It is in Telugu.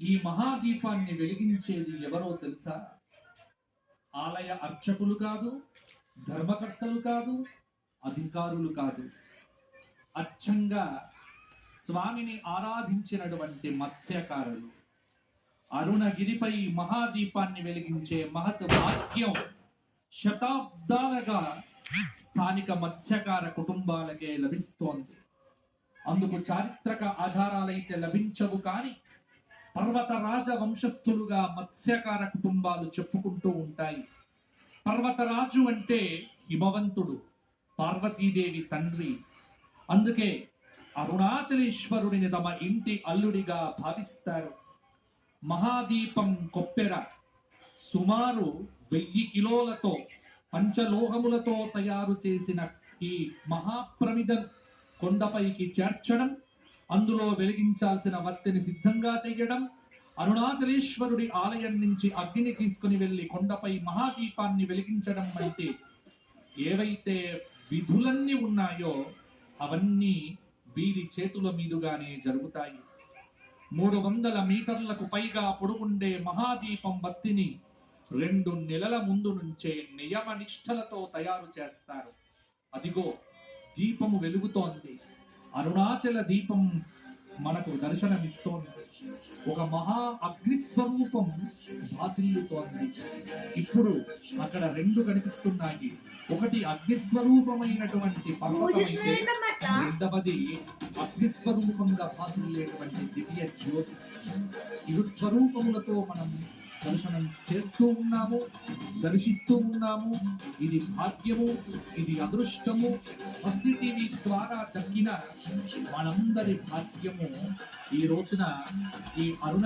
ఈ మహాదీపాన్ని వెలిగించేది ఎవరో తెలుసా? ఆలయ అర్చకులు కాదు, ధర్మకర్తలు కాదు, అధికారులు కాదు. అచ్చంగా స్వామిని ఆరాధించినటువంటి మత్స్యకారులు. అరుణగిరిపై మహాదీపాన్ని వెలిగించే మహత్ భాగ్యం శతాబ్దాలుగా స్థానిక మత్స్యకార కుటుంబాలకే లభిస్తోంది. అందుకు చారిత్రక ఆధారాలైతే లభించవు, కానీ పర్వతరాజ వంశస్థులుగా మత్స్యకార కుటుంబాలు చెప్పుకుంటూ ఉంటాయి. పర్వతరాజు అంటే హిమవంతుడు, పార్వతీదేవి తండ్రి. అందుకే అరుణాచలేశ్వరుడిని తమ ఇంటి అల్లుడిగా భావిస్తారు. మహాదీపం కొప్పెర సుమారు 1000 కిలోలతో పంచలోహములతో తయారు చేసిన ఈ మహాప్రమిదను కొండపైకి చేర్చడం, అందులో వెలిగించాల్సిన వత్తిని సిద్ధంగా చేయడం, అరుణాచలేశ్వరుడి ఆలయం నుంచి అగ్నిని తీసుకుని వెళ్లి కొండపై మహాదీపాన్ని వెలిగించడం అంటే ఏవైతే విధులన్నీ ఉన్నాయో అవన్నీ వీరి చేతుల మీదుగానే జరుగుతాయి. 300 మీటర్లకు పైగా పొడుగుండే మహాదీపం బత్తిని 2 నెలల ముందు నుంచే నియమనిష్టలతో తయారు చేస్తారు. అదిగో దీపము వెలుగుతోంది. అరుణాచల దీపం మనకు దర్శనమిస్తోంది. ఒక మహా అగ్నిస్వరూపం భాసిల్లుతోంది. ఇప్పుడు అక్కడ 2 కనిపిస్తున్నాయి. ఒకటి అగ్నిస్వరూపమైనటువంటి పర్వతమైతే, రెండవది అగ్నిస్వరూపంగా భాసిల్లేటువంటి దివ్య జ్యోతి. ఇరు స్వరూపములతో మనం దర్శనం చేస్తూ ఉన్నాము, దర్శిస్తూ ఉన్నాము. ఇది భాగ్యము, ఇది అదృష్టము. భక్తి టీవీ ద్వారా దక్కిన మనందరి భాగ్యము. ఈ రోజున ఈ అరుణ